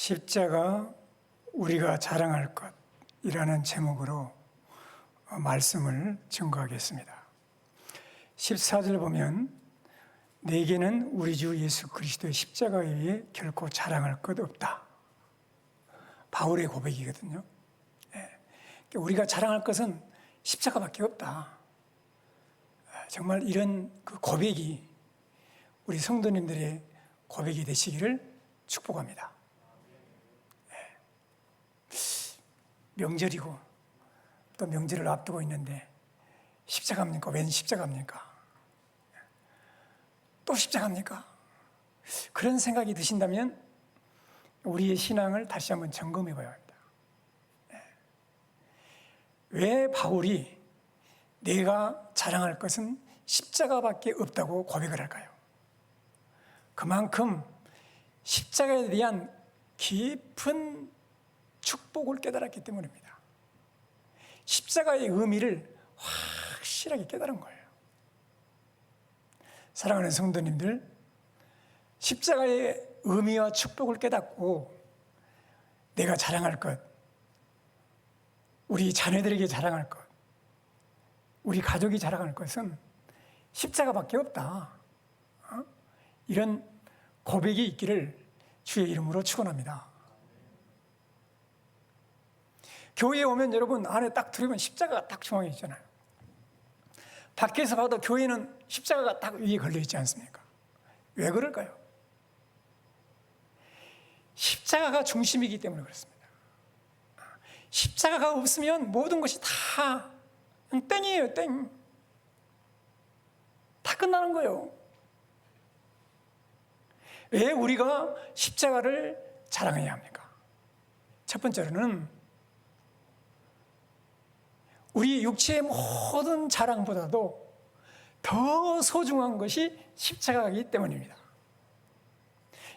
십자가 우리가 자랑할 것이라는 제목으로 말씀을 증거하겠습니다. 14절 보면 내게는 우리 주 예수 그리스도의 십자가에 의해 결코 자랑할 것 없다. 바울의 고백이거든요. 우리가 자랑할 것은 십자가밖에 없다. 정말 이런 그 고백이 우리 성도님들의 고백이 되시기를 축복합니다. 명절이고 또 명절을 앞두고 있는데 십자가입니까? 웬 십자가입니까? 또 십자가입니까? 그런 생각이 드신다면 우리의 신앙을 다시 한번 점검해 봐야 합니다. 왜 바울이 내가 자랑할 것은 십자가밖에 없다고 고백을 할까요? 그만큼 십자가에 대한 깊은 축복을 깨달았기 때문입니다. 십자가의 의미를 확실하게 깨달은 거예요. 사랑하는 성도님들, 십자가의 의미와 축복을 깨닫고 내가 자랑할 것, 우리 자녀들에게 자랑할 것, 우리 가족이 자랑할 것은 십자가밖에 없다. 이런 고백이 있기를 주의 이름으로 축원합니다. 교회에 오면 여러분 안에 딱 들어오면 십자가가 딱 중앙에 있잖아요. 밖에서 봐도 교회는 십자가가 딱 위에 걸려 있지 않습니까? 왜 그럴까요? 십자가가 중심이기 때문에 그렇습니다. 십자가가 없으면 모든 것이 다 그냥 땡이에요, 땡. 다 끝나는 거예요. 왜 우리가 십자가를 자랑해야 합니까? 첫 번째로는 우리 육체의 모든 자랑보다도 더 소중한 것이 십자가이기 때문입니다.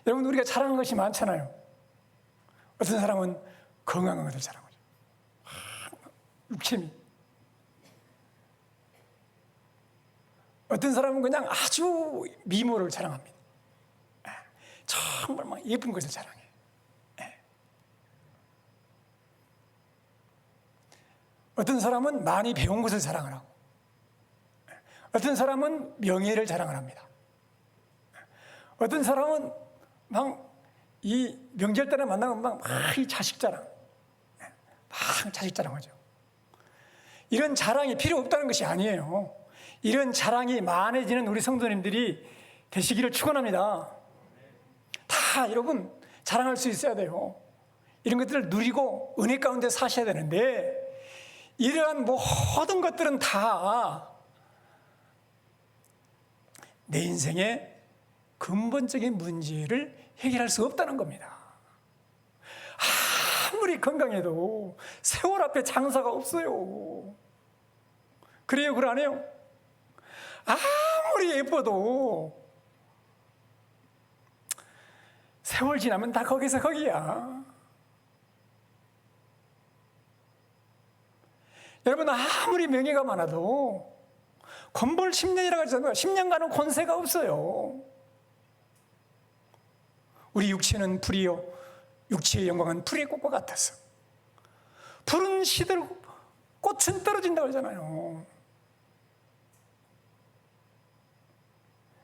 여러분, 우리가 자랑하는 것이 많잖아요. 어떤 사람은 건강한 것을 자랑하죠. 육체미. 어떤 사람은 그냥 아주 미모를 자랑합니다. 정말 막 예쁜 것을 자랑해. 어떤 사람은 많이 배운 것을 자랑을 하고, 어떤 사람은 명예를 자랑을 합니다. 어떤 사람은 막 이 명절 때나 만나면 막 이 자식 자랑, 막 자식 자랑하죠. 이런 자랑이 필요 없다는 것이 아니에요. 이런 자랑이 많아지는 우리 성도님들이 되시기를 축원합니다. 다 여러분 자랑할 수 있어야 돼요. 이런 것들을 누리고 은혜 가운데 사셔야 되는데 이러한 모든 것들은 다 내 인생의 근본적인 문제를 해결할 수 없다는 겁니다. 아무리 건강해도 세월 앞에 장사가 없어요. 그래요, 그러네요? 아무리 예뻐도 세월 지나면 다 거기서 거기야. 여러분, 아무리 명예가 많아도 권벌 10년이라고 하잖아요. 10년간은 권세가 없어요. 우리 육체는 불이요, 육체의 영광은 불의 꽃과 같아서 불은 시들고 꽃은 떨어진다고 하잖아요.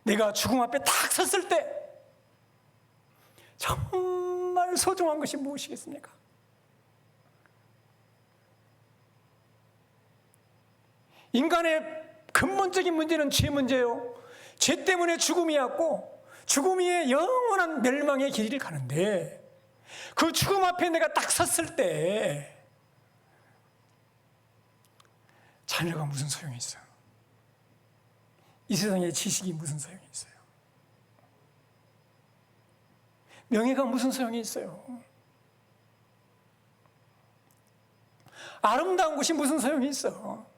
내가 죽음 앞에 딱 섰을 때 정말 소중한 것이 무엇이겠습니까? 인간의 근본적인 문제는 죄 문제예요. 죄 때문에 죽음이 왔고 죽음이 영원한 멸망의 길을 가는데 그 죽음 앞에 내가 딱 섰을 때 자녀가 무슨 소용이 있어요? 이 세상의 지식이 무슨 소용이 있어요? 명예가 무슨 소용이 있어요? 아름다운 것이 무슨 소용이 있어?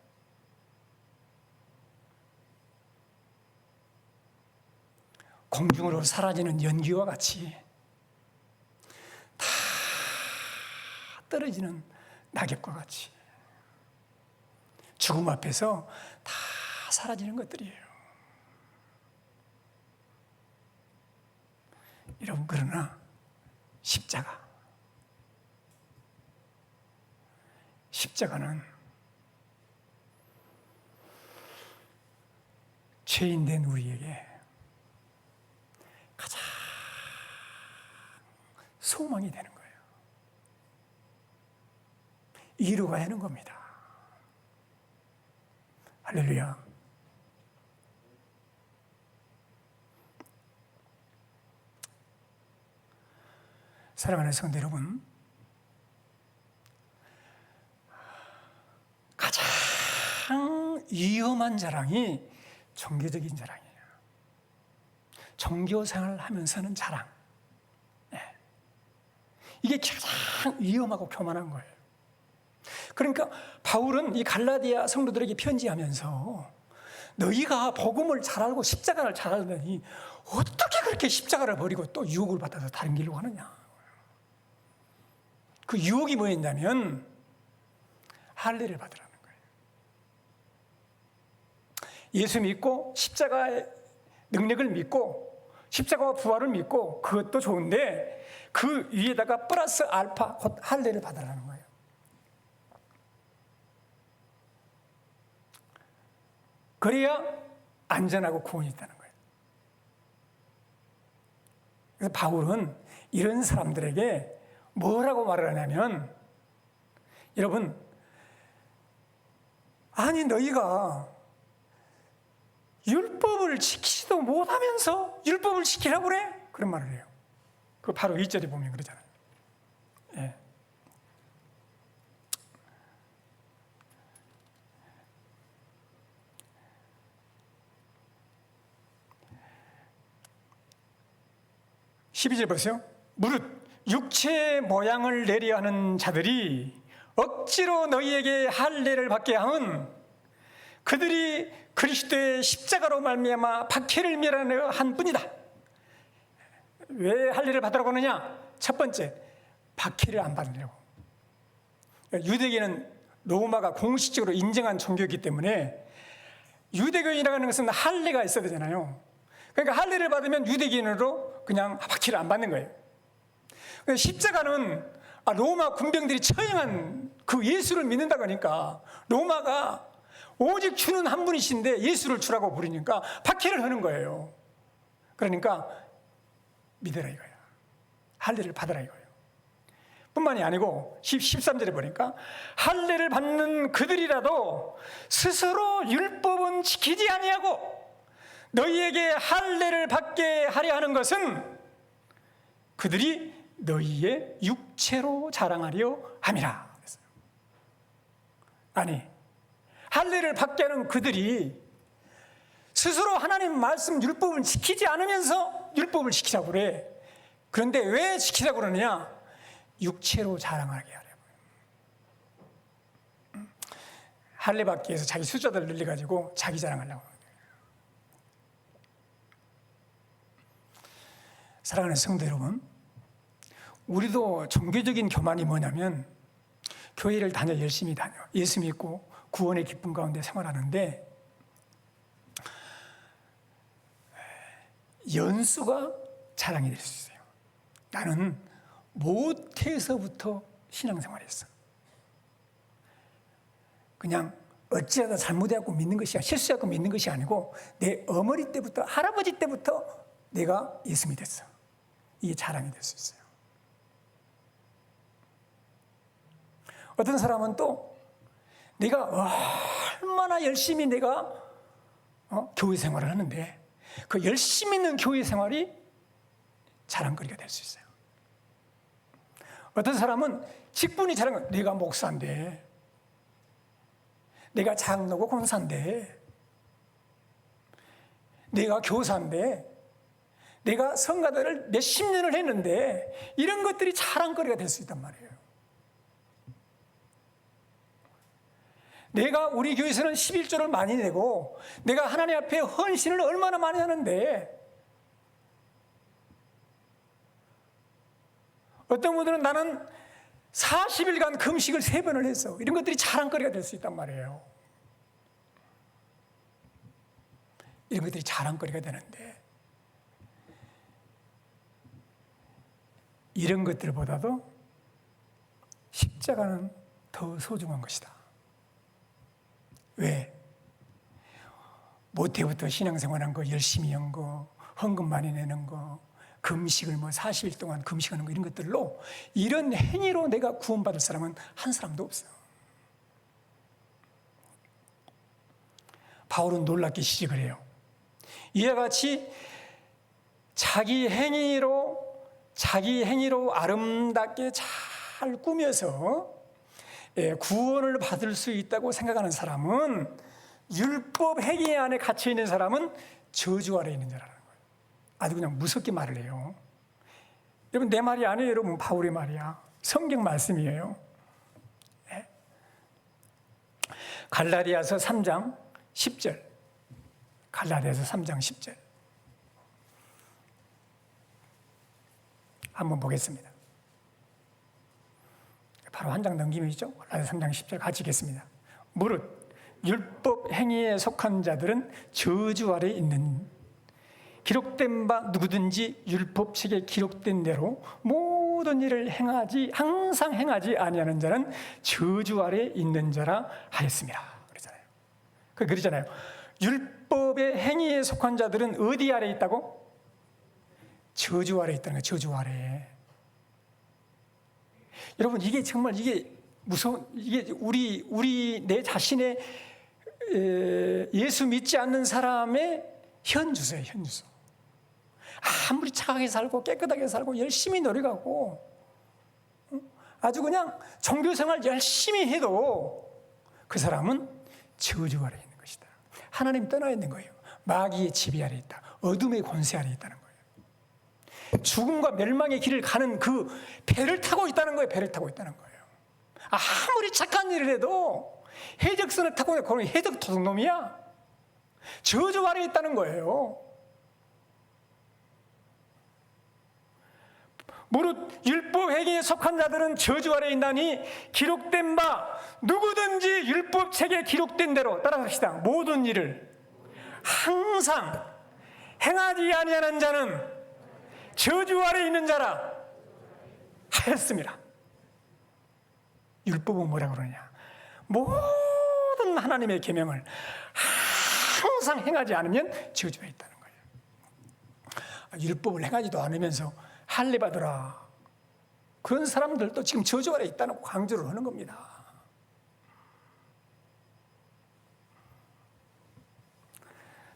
공중으로 사라지는 연기와 같이 다 떨어지는 낙엽과 같이 죽음 앞에서 다 사라지는 것들이에요. 여러분, 그러나 십자가, 십자가는 죄인된 우리에게 가장 소망이 되는 거예요. 위로가 되는 겁니다. 할렐루야. 사랑하는 성도 여러분, 가장 위험한 자랑이 종교적인 자랑이에요. 종교 생활을 하면서는 자랑. 이게 가장 위험하고 교만한 거예요. 그러니까 바울은 이 갈라디아 성도들에게 편지하면서 너희가 복음을 잘 알고 십자가를 잘 알더니 어떻게 그렇게 십자가를 버리고 또 유혹을 받아서 다른 길로 가느냐. 그 유혹이 뭐였냐면 할례를 받으라는 거예요. 예수 믿고 십자가의 능력을 믿고 십자가와 부활을 믿고 그것도 좋은데 그 위에다가 플러스 알파 곧 할례를 받으라는 거예요. 그래야 안전하고 구원이 있다는 거예요. 그래서 바울은 이런 사람들에게 뭐라고 말을 하냐면, 여러분, 아니 너희가 율법을 지키지도 못하면서 율법을 지키라고 그래? 그런 말을 해요. 그 바로 2절에 보면 그러잖아요. 예. (12절) 보세요. 무릇 육체의 모양을 내려 하는 자들이 억지로 너희에게 할례를 받게 함은 그들이 그리스도의 십자가로 말미암아 박해를 멸하려 한 뿐이다. 왜 할례를 받으라고 하느냐? 첫 번째, 박해를 안 받으려고. 유대계는 로마가 공식적으로 인정한 종교이기 때문에 유대교인이라는 것은 할례가 있어야 되잖아요. 그러니까 할례를 받으면 유대교인으로 그냥 박해를 안 받는 거예요. 십자가는 로마 군병들이 처형한 그 예수를 믿는다 그러니까 로마가 오직 주는 한 분이신데 예수를 주라고 부르니까 박해를 하는 거예요. 그러니까 믿으라 이거야. 할례를 받으라 이거예요. 뿐만이 아니고 13절에 보니까 할례를 받는 그들이라도 스스로 율법은 지키지 아니하고 너희에게 할례를 받게 하려 하는 것은 그들이 너희의 육체로 자랑하려 함이라. 아니, 할례를 받게 하는 그들이 스스로 하나님 말씀 율법을 지키지 않으면서 율법을 지키자고 그래. 그런데 왜 지키자고 그러느냐? 육체로 자랑하게 하려고. 할례 받기 위해서 자기 숫자들을 늘려가지고 자기 자랑하려고. 사랑하는 성도 여러분, 우리도 종교적인 교만이 뭐냐면 교회를 열심히 다녀 예수 믿고 구원의 기쁨 가운데 생활하는데 연수가 자랑이 될 수 있어요. 나는 모태에서부터 신앙생활했어. 그냥 어찌하다 잘못해갖고 믿는 것이 실수해갖고 믿는 것이 아니고 내 어머니 때부터 할아버지 때부터 내가 예수 믿었어. 이게 자랑이 될 수 있어요. 어떤 사람은 또 내가 얼마나 열심히 내가 교회 생활을 하는데 그 열심히 있는 교회 생활이 자랑거리가 될 수 있어요. 어떤 사람은 직분이 자랑, 내가 목사인데, 내가 장로고 권사인데, 내가 교사인데, 내가 성가대를 몇십 년을 했는데 이런 것들이 자랑거리가 될 수 있단 말이에요. 내가 우리 교회에서는 11조를 많이 내고 내가 하나님 앞에 헌신을 얼마나 많이 하는데 어떤 분들은 나는 40일간 금식을 3번을 했어. 이런 것들이 자랑거리가 될 수 있단 말이에요. 이런 것들이 자랑거리가 되는데 이런 것들보다도 십자가는 더 소중한 것이다. 왜? 모태부터 신앙생활한 거, 열심히 한 거, 헌금 많이 내는 거, 금식을 40일 동안 금식하는 거, 이런 것들로, 이런 행위로 내가 구원받을 사람은 한 사람도 없어. 바울은 놀랍게 시직을 해요. 이와 같이 자기 행위로 아름답게 잘 꾸며서 구원을 받을 수 있다고 생각하는 사람은, 율법 행위 안에 갇혀 있는 사람은 저주 아래 있는 자라는 거예요. 아주 그냥 무섭게 말을 해요. 여러분, 내 말이 아니에요. 여러분, 바울의 말이야. 성경 말씀이에요. 갈라디아서 3장 10절. 갈라디아서 3장 10절. 한번 보겠습니다. 바로 한 장 넘기면 있죠. 갈라디아서 3장 10절 같이 읽겠습니다. 무릇 율법 행위에 속한 자들은 저주 아래 있는, 기록된 바 누구든지 율법책에 기록된 대로 모든 일을 항상 행하지 아니하는 자는 저주 아래 있는 자라 하였습니다. 그러잖아요. 그러잖아요. 율법의 행위에 속한 자들은 어디 아래 있다고? 저주 아래 있다는 거예요. 저주 아래. 여러분, 이게 정말 무서운, 이게 내 자신의 예수 믿지 않는 사람의 현주소예요. 현주소. 아무리 착하게 살고 깨끗하게 살고 열심히 노력하고 아주 그냥 종교생활 열심히 해도 그 사람은 저주 아래 있는 것이다. 하나님 떠나 있는 거예요. 마귀의 지배 아래 있다. 어둠의 권세 아래 있다는 거예요. 죽음과 멸망의 길을 가는 그 배를 타고 있다는 거예요. 배를 타고 있다는 거예요. 아무리 착한 일을 해도 해적선을 타고 그런 해적 도둑놈이야. 저주 아래 있다는 거예요. 무릇 율법 행위에 속한 자들은 저주 아래 있나니 기록된 바 누구든지 율법 책에 기록된 대로, 따라합시다, 모든 일을 항상 행하지 아니하는 자는 저주 아래 있는 자라 하였습니다. 율법은 뭐라 그러냐? 모든 하나님의 계명을 항상 행하지 않으면 저주가 있다는 거예요. 율법을 행하지도 않으면서 할례 받으라, 그런 사람들도 지금 저주 아래 있다는 강조를 하는 겁니다.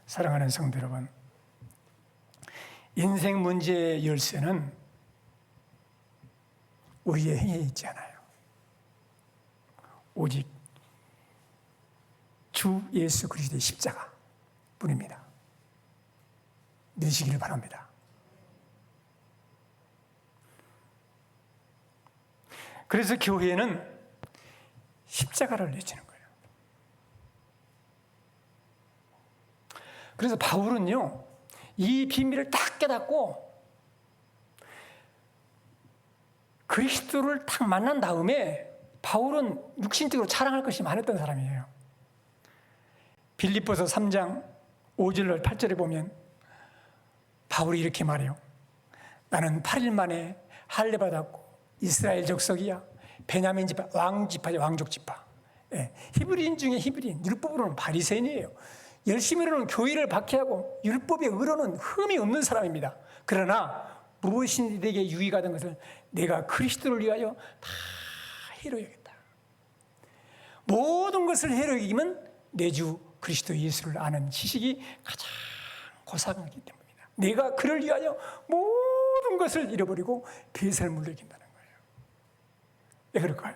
사랑하는 성도 여러분, 인생 문제의 열쇠는 우리의 행위에 있지 않아요. 오직 주 예수 그리스도의 십자가 뿐입니다. 믿으시기를 바랍니다. 그래서 교회는 십자가를 내치는 거예요. 그래서 바울은요, 이 비밀을 딱 깨닫고 그리스도를 딱 만난 다음에 바울은 육신적으로 자랑할 것이 많았던 사람이에요. 빌립보서 3장 5절 8절에 보면 바울이 이렇게 말해요. 나는 8일 만에 할례 받았고 이스라엘 족속이야. 베냐민 지파, 왕지파죠. 왕족 지파. 히브리인 중에 히브리인, 율법으로는 바리새인이에요. 열심히로는 교의를 박해하고 율법의 의로는 흠이 없는 사람입니다. 그러나 무엇이 내게 유익하던 것을 내가 그리스도를 위하여 다 해로 여겼다. 모든 것을 해로 여기면 내 주 그리스도 예수를 아는 지식이 가장 고상하기 때문입니다. 내가 그를 위하여 모든 것을 잃어버리고 배설을 물려긴다는 거예요. 왜 그럴까요?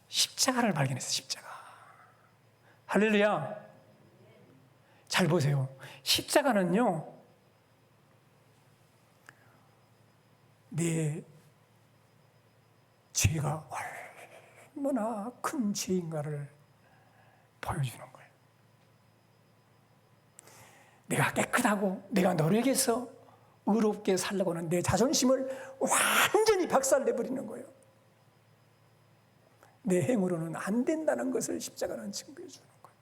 십자가를 발견했어요. 십자가. 할렐루야. 잘 보세요. 십자가는요, 내 죄가 얼마나 큰 죄인가를 보여주는 거예요. 내가 깨끗하고 내가 노력해서 의롭게 살려고 하는 내 자존심을 완전히 박살내버리는 거예요. 내 행으로는 안 된다는 것을 십자가는 증거해 주는 거예요.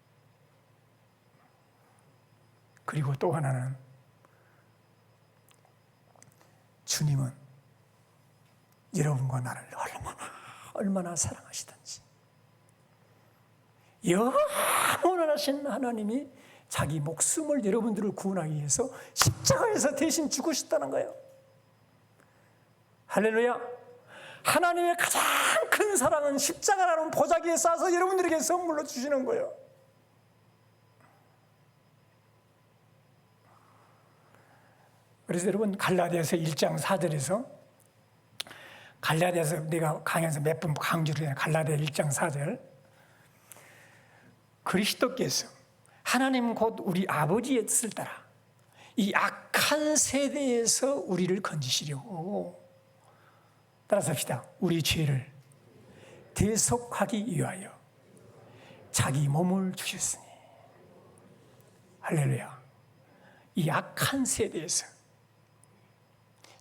그리고 또 하나는, 주님은 여러분과 나를 얼마나 사랑하시든지 영원하신 하나님이 자기 목숨을 여러분들을 구원하기 위해서 십자가에서 대신 죽으셨다는 거예요. 할렐루야. 하나님의 가장 큰 사랑은 십자가라는 보자기에 싸서 여러분들에게 선물로 주시는 거예요. 그래서 여러분 갈라디아서 1장 4절에서 갈라디아서 내가 강의에서 몇 번 강조를 해요. 갈라디아 1장 4절 그리스도께서 하나님 곧 우리 아버지의 뜻을 따라 이 악한 세대에서 우리를 건지시려고 따라서 합시다. 우리 죄를 대속하기 위하여 자기 몸을 주셨으니 할렐루야. 이 악한 세대에서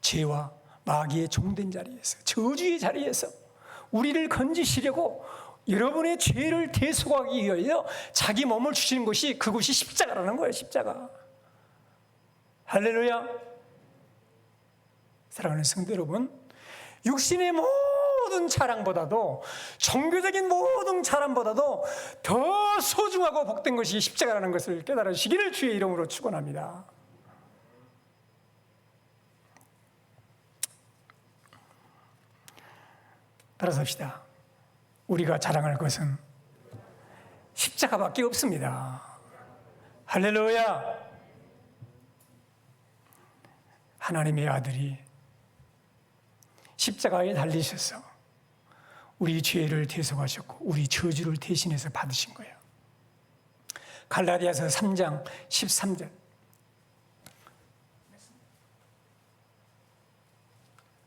죄와 마귀의 종된 자리에서 저주의 자리에서 우리를 건지시려고 여러분의 죄를 대속하기 위하여 자기 몸을 주시는 것이 그것이 십자가라는 거예요. 십자가. 할렐루야. 사랑하는 성도 여러분, 육신의 모든 자랑보다도 종교적인 모든 자랑보다도 더 소중하고 복된 것이 십자가라는 것을 깨달으시기를 주의 이름으로 축원합니다. 따라서 합시다. 우리가 자랑할 것은 십자가밖에 없습니다. 할렐루야. 하나님의 아들이 십자가에 달리셔서 우리 죄를 대속하셨고 우리 저주를 대신해서 받으신 거예요. 갈라디아서 3장 13절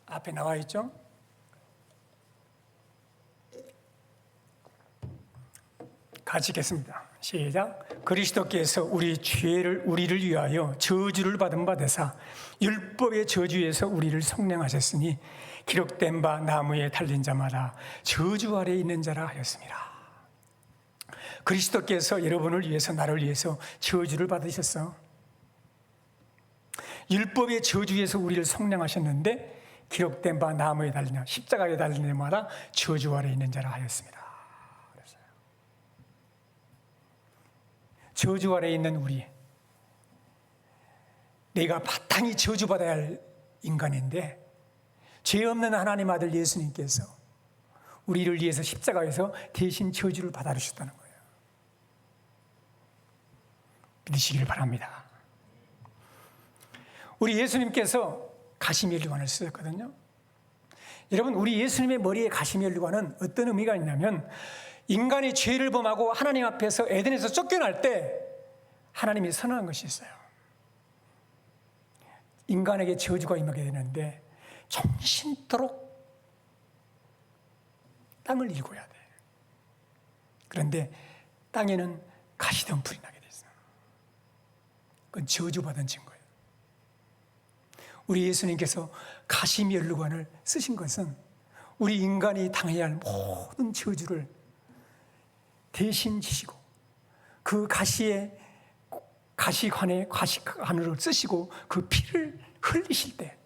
앞에 나와 있죠? 같이 읽겠습니다. 시작. 그리스도께서 우리를 위하여 저주를 받은 바 되사 율법의 저주에서 우리를 속량하셨으니 기록된 바 나무에 달린 자마다 저주 아래 있는 자라 하였습니다. 그리스도께서 여러분을 위해서 나를 위해서 저주를 받으셨어. 율법의 저주에서 우리를 속량하셨는데 기록된 바 나무에 달린 십자가에 달린 자마다 저주 아래 있는 자라 하였습니다. 저주 아래 있는 우리, 내가 바탕이 저주받아야 할 인간인데 죄 없는 하나님 아들 예수님께서 우리를 위해서 십자가에서 대신 저주를 받아주셨다는 거예요. 믿으시길 바랍니다. 우리 예수님께서 가시면류관을 쓰셨거든요. 여러분, 우리 예수님의 머리에 가시면류관은 어떤 의미가 있냐면 인간이 죄를 범하고 하나님 앞에서 에덴에서 쫓겨날 때 하나님이 선언한 것이 있어요. 인간에게 저주가 임하게 되는데 정신토록 땅을 일궈야 돼. 그런데 땅에는 가시덤불이 나게 돼 있어요. 그건 저주받은 증거예요. 우리 예수님께서 가시면류관을 쓰신 것은 우리 인간이 당해야 할 모든 저주를 대신 지시고 그 가시관에 가시관으로 쓰시고 그 피를 흘리실 때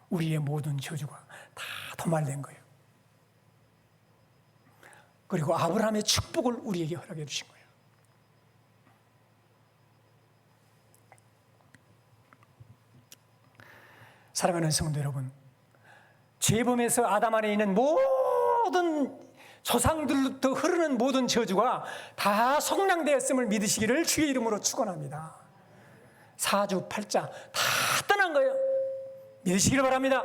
우리의 모든 저주가 다 도말된 거예요. 그리고 아브라함의 축복을 우리에게 허락해 주신 거예요. 사랑하는 성도 여러분, 죄범에서 아담 안에 있는 모든 조상들로부터 흐르는 모든 저주가 다 속량되었음을 믿으시기를 주의 이름으로 축원합니다. 사주팔자 다 떠난 거예요. 믿으시기를 바랍니다.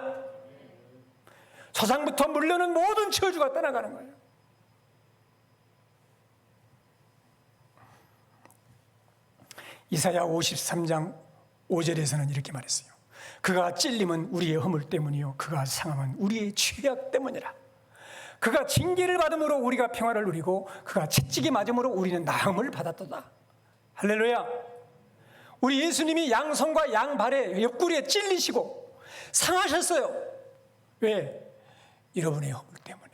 조상부터 물려는 모든 저주가 떠나가는 거예요. 이사야 53장 5절에서는 이렇게 말했어요. 그가 찔림은 우리의 허물 때문이요 그가 상함은 우리의 죄악 때문이라. 그가 징계를 받음으로 우리가 평화를 누리고 그가 채찍이 맞음으로 우리는 나음을 받았도다. 할렐루야. 우리 예수님이 양손과 양발에 옆구리에 찔리시고 상하셨어요. 왜? 여러분의 허물 때문에.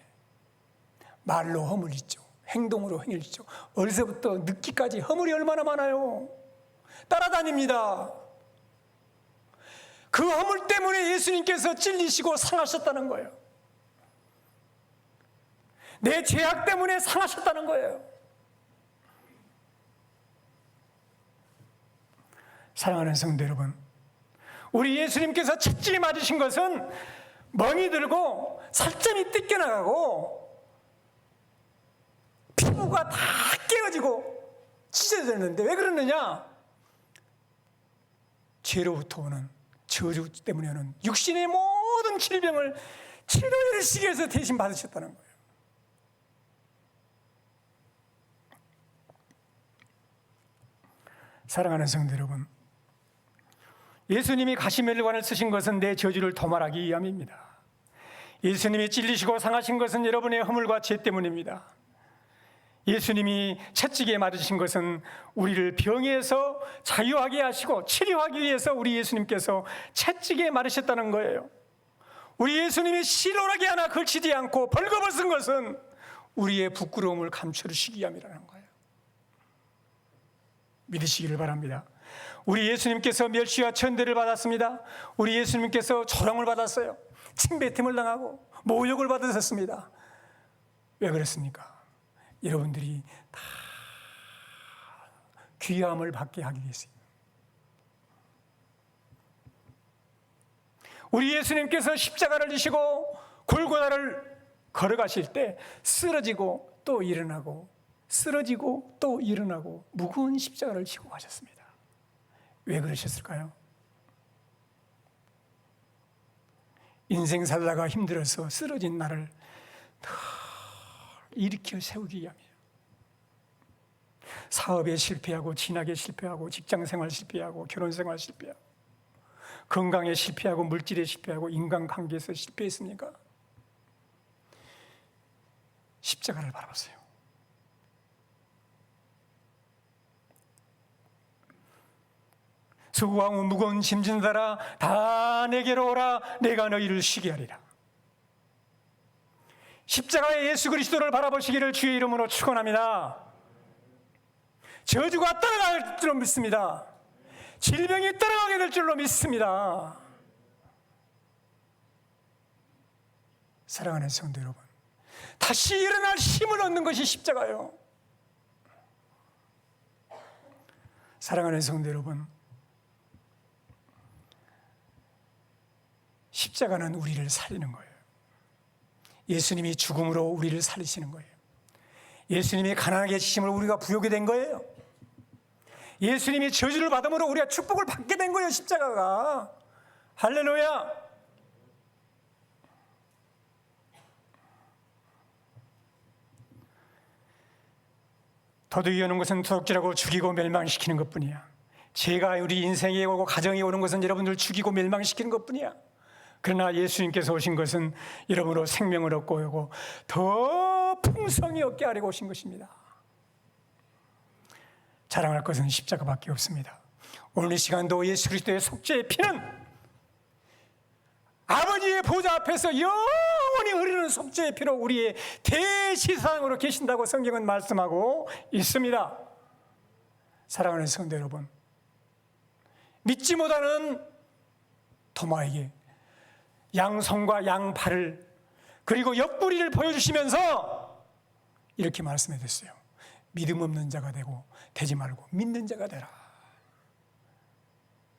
말로 허물 있죠. 행동으로 허물 있죠. 어려서부터 늙기까지 허물이 얼마나 많아요. 따라다닙니다. 그 허물 때문에 예수님께서 찔리시고 상하셨다는 거예요. 내 죄악 때문에 상하셨다는 거예요. 사랑하는 성도 여러분, 우리 예수님께서 채찍에 맞으신 것은 멍이 들고 살점이 뜯겨나가고 피부가 다 깨어지고 찢어졌는데 왜 그러느냐? 죄로부터 오는 저주 때문에 오는 육신의 모든 질병을 치료해주시기 위해서 대신 받으셨다는 거예요. 사랑하는 성도 여러분, 예수님이 가시멜리관을 쓰신 것은 내 저주를 도말하기 위함입니다. 예수님이 찔리시고 상하신 것은 여러분의 허물과 죄 때문입니다. 예수님이 채찍에 맞으신 것은 우리를 병에서 자유하게 하시고 치료하기 위해서 우리 예수님께서 채찍에 맞으셨다는 거예요. 우리 예수님이 실오라기 하나 걸치지 않고 벌거벗은 것은 우리의 부끄러움을 감춰주시기 위함이라는 거예요. 믿으시기를 바랍니다. 우리 예수님께서 멸시와 천대를 받았습니다. 우리 예수님께서 조롱을 받았어요. 침뱉음을 당하고 모욕을 받으셨습니다. 왜 그랬습니까? 여러분들이 다 귀함을 받게 하기 위해서입니다. 우리 예수님께서 십자가를 지시고 골고다를 걸어가실 때 쓰러지고 또 일어나고 쓰러지고 또 일어나고 무거운 십자가를 지고 가셨습니다. 왜 그러셨을까요? 인생 살다가 힘들어서 쓰러진 나를 더 일으켜 세우기 위함이에요. 사업에 실패하고 진학에 실패하고 직장생활 실패하고 결혼생활 실패하고 건강에 실패하고 물질에 실패하고 인간관계에서 실패했습니까? 십자가를 바라보세요. 수고하고 무거운 짐진 자라 다 내게로 오라. 내가 너희를 쉬게 하리라. 십자가의 예수 그리스도를 바라보시기를 주의 이름으로 축원합니다. 저주가 떠나갈 줄로 믿습니다. 질병이 떠나가게 될 줄로 믿습니다. 사랑하는 성도 여러분, 다시 일어날 힘을 얻는 것이 십자가예요. 사랑하는 성도 여러분, 십자가는 우리를 살리는 거예요. 예수님이 죽음으로 우리를 살리시는 거예요. 예수님이 가난하게 지심을 우리가 부여게 된 거예요. 예수님이 저주를 받음으로 우리가 축복을 받게 된 거예요. 십자가가. 할렐루야. 도둑이 오는 것은 도둑질하고 죽이고 멸망시키는 것뿐이야. 죄가 우리 인생에 오고 가정에 오는 것은 여러분들 죽이고 멸망시키는 것뿐이야. 그러나 예수님께서 오신 것은 여러분으로 생명을 얻고 오고 더 풍성히 얻게 하려고 오신 것입니다. 자랑할 것은 십자가밖에 없습니다. 오늘 이 시간도 예수 그리스도의 속죄의 피는 아버지의 보좌 앞에서 영원히 흐르는 속죄의 피로 우리의 대시사장으로 계신다고 성경은 말씀하고 있습니다. 사랑하는 성도 여러분, 믿지 못하는 도마에게 양손과 양팔을 그리고 옆구리를 보여주시면서 이렇게 말씀해 주셨어요. 믿음 없는 자가 되지 말고 믿는 자가 되라.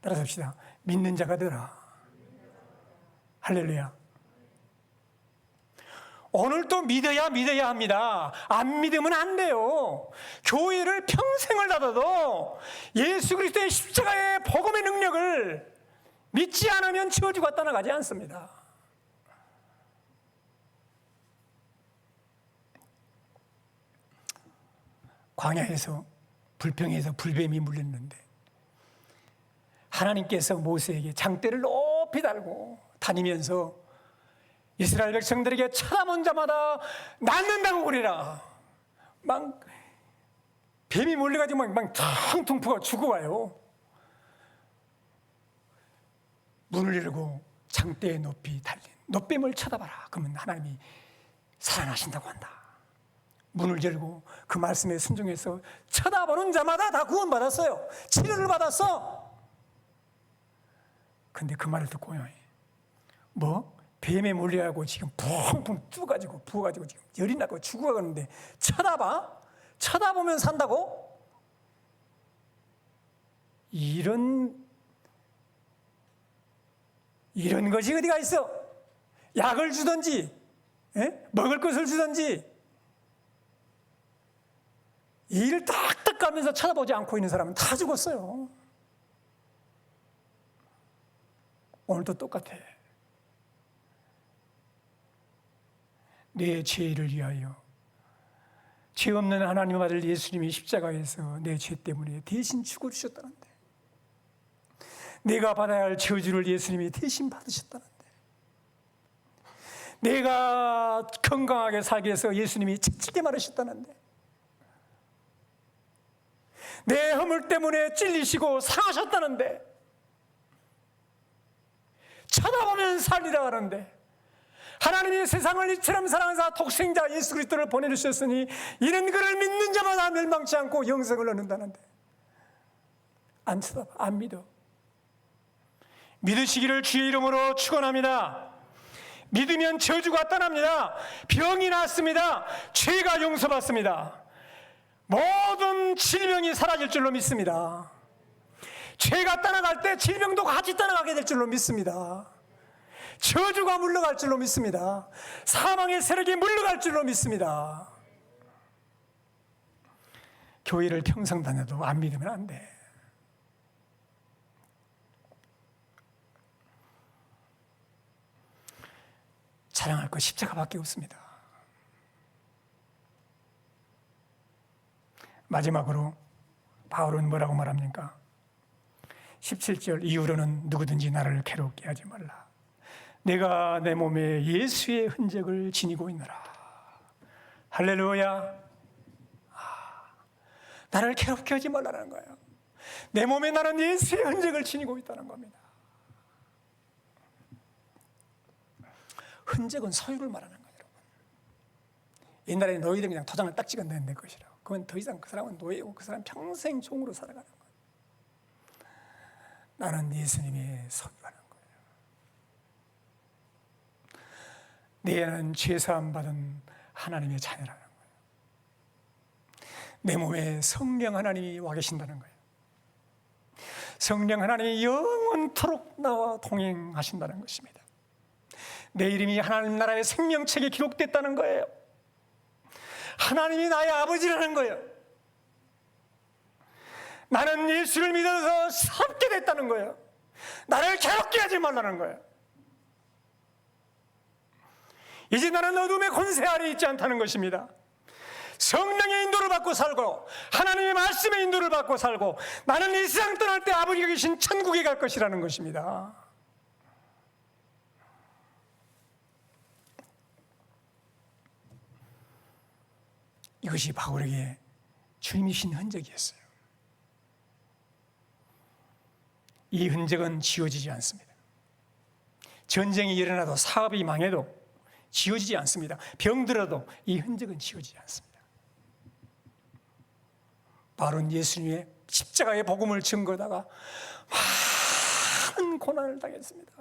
따라서 합시다. 믿는 자가 되라. 할렐루야. 오늘도 믿어야 합니다. 안 믿으면 안 돼요. 교회를 평생을 다녀도 예수 그리스도의 십자가의 복음의 능력을 믿지 않으면 저주가 떠나가지 않습니다. 광야에서 불평에서 불뱀이 물렸는데 하나님께서 모세에게 장대를 높이 달고 다니면서 이스라엘 백성들에게 쳐다본 자마다 낫는다고 그래라. 막 뱀이 몰려가지고 막 퉁퉁 부어 죽어가요. 문을 열고 장대에 높이 달린 놋뱀을 쳐다봐라. 그러면 하나님이 살아나신다고 한다. 문을 열고 그 말씀에 순종해서 쳐다보는 자마다 다 구원받았어요. 치료를 받았어. 근데 그 말을 듣고요, 뭐? 뱀에 몰려가고 지금 붕붕 부어가지고 지금 열이 나고 죽어가는데 쳐다봐? 쳐다보면 산다고? 이런 것이 어디가 있어? 약을 주든지, 먹을 것을 주든지, 이를 딱 가면서 쳐다보지 않고 있는 사람은 다 죽었어요. 오늘도 똑같아. 내 죄를 위하여 죄 없는 하나님의 아들 예수님이 십자가에서 내 죄 때문에 대신 죽어주셨다는데, 내가 받아야 할 저주를 예수님이 대신 받으셨다는데, 내가 건강하게 살기 위해서 예수님이 채찍에 마르셨다는데, 내 허물 때문에 찔리시고 상하셨다는데, 쳐다보면 살리라 하는데, 하나님이 세상을 이처럼 사랑하사 독생자 예수 그리스도를 보내주셨으니 이는 그를 믿는 자마다 멸망치 않고 영생을 얻는다는데, 안 쳐다봐, 안 믿어. 믿으시기를 주의 이름으로 축원합니다. 믿으면 저주가 떠납니다. 병이 낫습니다. 죄가 용서받습니다. 모든 질병이 사라질 줄로 믿습니다. 죄가 떠나갈 때 질병도 같이 떠나가게 될 줄로 믿습니다. 저주가 물러갈 줄로 믿습니다. 사망의 세력이 물러갈 줄로 믿습니다. 교회를 평생 다녀도 안 믿으면 안 돼. 자랑할 것 십자가밖에 없습니다. 마지막으로 바울은 뭐라고 말합니까? 17절 이후로는 누구든지 나를 괴롭게 하지 말라. 내가 내 몸에 예수의 흔적을 지니고 있노라. 할렐루야. 나를 괴롭게 하지 말라는 거예요. 내 몸에 나는 예수의 흔적을 지니고 있다는 겁니다. 흔적은 소유를 말하는 거예요, 여러분. 옛날에 노예들은 그냥 도장을 딱 찍어내는 내 것이라고. 그건 더 이상 그 사람은 노예고 그 사람 평생 종으로 살아가는 거예요. 나는 예수님의 소유라는 거예요. 내는 죄사함 받은 하나님의 자녀라는 거예요. 내 몸에 성령 하나님이 와 계신다는 거예요. 성령 하나님이 영원토록 나와 동행하신다는 것입니다. 내 이름이 하나님 나라의 생명책에 기록됐다는 거예요. 하나님이 나의 아버지라는 거예요. 나는 예수를 믿어서 살게 됐다는 거예요. 나를 괴롭게 하지 말라는 거예요. 이제 나는 어둠의 권세 아래 있지 않다는 것입니다. 성령의 인도를 받고 살고 하나님의 말씀의 인도를 받고 살고 나는 이 세상 떠날 때 아버지가 계신 천국에 갈 것이라는 것입니다. 이것이 바울에게 주님이신 흔적이었어요. 이 흔적은 지워지지 않습니다. 전쟁이 일어나도 사업이 망해도 지워지지 않습니다. 병들어도 이 흔적은 지워지지 않습니다. 바울은 예수님의 십자가의 복음을 증거하다가 많은 고난을 당했습니다.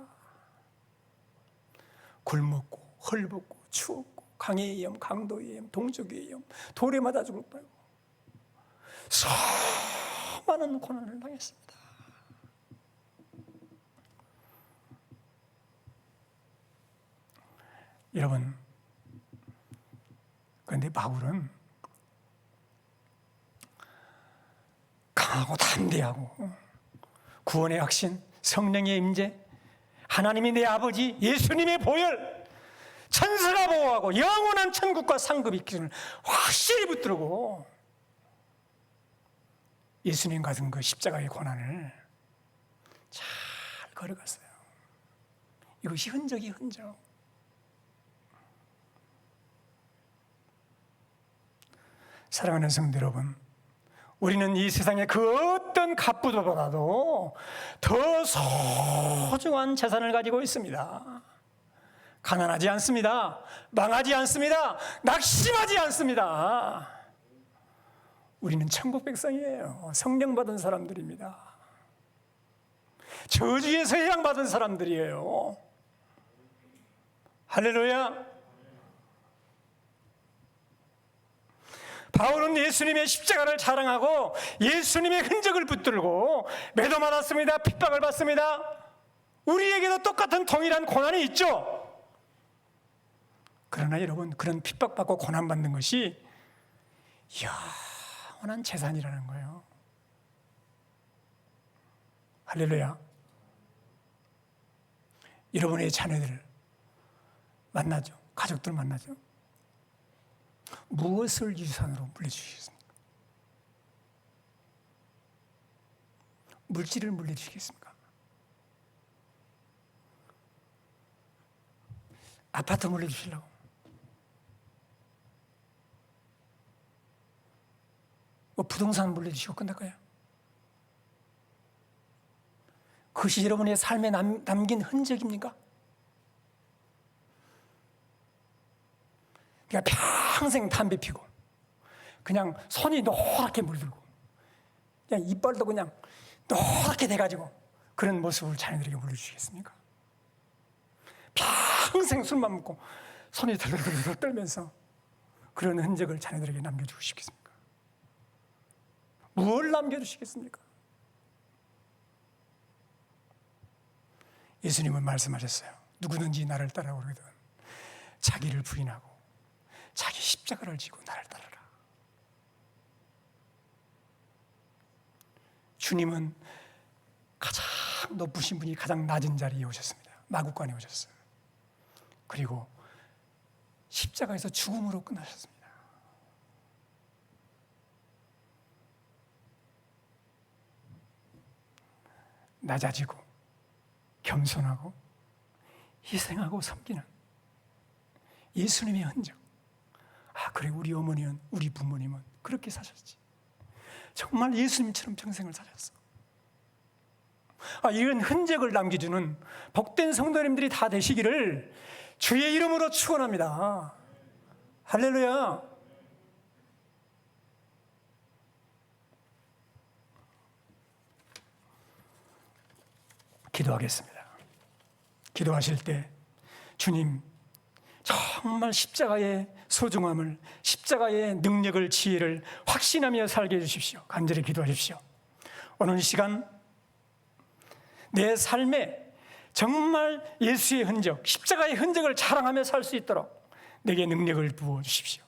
굶었고 헐벗고 추웠고 강의 위험, 강도의 위험, 동족의 위험, 돌에 맞아 죽을 뻔하고 수많은 고난을 당했습니다. 여러분, 그런데 바울은 강하고 담대하고 구원의 확신, 성령의 임재, 하나님이 내 아버지, 예수님의 보혈, 천사가 보호하고 영원한 천국과 상급이 있기를 확실히 붙들고 예수님 같은 그 십자가의 고난을 잘 걸어갔어요. 이것이 흔적이 흔적. 사랑하는 성도 여러분, 우리는 이 세상의 그 어떤 갑부보다도 더 소중한 재산을 가지고 있습니다. 가난하지 않습니다. 망하지 않습니다. 낙심하지 않습니다. 우리는 천국 백성이에요. 성령 받은 사람들입니다. 저주에서 해방받은 사람들이에요. 할렐루야. 바울은 예수님의 십자가를 자랑하고 예수님의 흔적을 붙들고 매도 맞았습니다. 핍박을 받습니다. 우리에게도 똑같은 동일한 고난이 있죠. 그러나 여러분, 그런 핍박받고 고난받는 것이 영원한 재산이라는 거예요. 할렐루야. 여러분의 자녀들을 만나죠. 가족들 만나죠. 무엇을 유산으로 물려주시겠습니까? 물질을 물려주시겠습니까? 아파트 물려주시려고? 뭐 부동산 물려주시고 끝날 거예요? 그것이 여러분의 삶에 남긴 흔적입니까? 그냥 평생 담배 피고 그냥 손이 노랗게 물들고 그냥 이빨도 그냥 노랗게 돼가지고 그런 모습을 자녀들에게 물려주시겠습니까? 평생 술만 먹고 손이 덜덜덜 떨면서 그런 흔적을 자녀들에게 남겨주고 싶겠습니까? 뭘 남겨주시겠습니까? 예수님은 말씀하셨어요. 누구든지 나를 따라오거든 자기를 부인하고 자기 십자가를 지고 나를 따르라. 주님은 가장 높으신 분이 가장 낮은 자리에 오셨습니다. 마구간에 오셨어요. 그리고 십자가에서 죽음으로 끝나셨습니다. 낮아지고 겸손하고 희생하고 섬기는 예수님의 흔적. 그래, 우리 어머니는, 우리 부모님은 그렇게 사셨지. 정말 예수님처럼 평생을 사셨어. 이런 흔적을 남겨주는 복된 성도님들이 다 되시기를 주의 이름으로 축원합니다. 할렐루야. 기도하겠습니다. 기도하실 때 주님, 정말 십자가의 소중함을, 십자가의 능력을, 지혜를 확신하며 살게 해주십시오. 간절히 기도하십시오. 오늘 시간 내 삶에 정말 예수의 흔적, 십자가의 흔적을 자랑하며 살 수 있도록 내게 능력을 부어주십시오.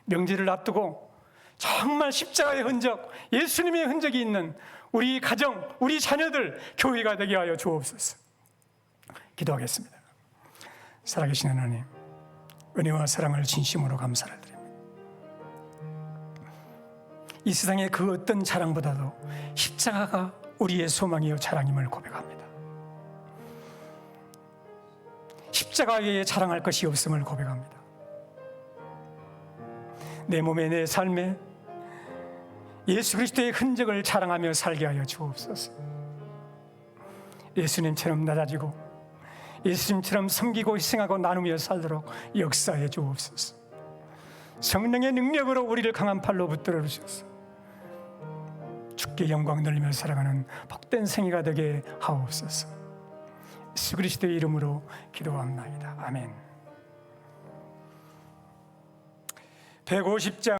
명절을 앞두고 정말 십자가의 흔적, 예수님의 흔적이 있는 우리 가정, 우리 자녀들, 교회가 되게 하여 주옵소서. 기도하겠습니다. 살아계신 하나님, 은혜와 사랑을 진심으로 감사를 드립니다. 이 세상의 그 어떤 자랑보다도 십자가가 우리의 소망이요 자랑임을 고백합니다. 십자가 외에 자랑할 것이 없음을 고백합니다. 내 몸에, 내 삶에 예수 그리스도의 흔적을 자랑하며 살게 하여 주옵소서. 예수님처럼 낮아지고 예수님처럼 섬기고 희생하고 나누며 살도록 역사해 주옵소서. 성령의 능력으로 우리를 강한 팔로 붙들어 주셔서 주께 영광 돌리며 살아가는 복된 생애가 되게 하옵소서. 예수 그리스도의 이름으로 기도합나이다. 아멘. 150장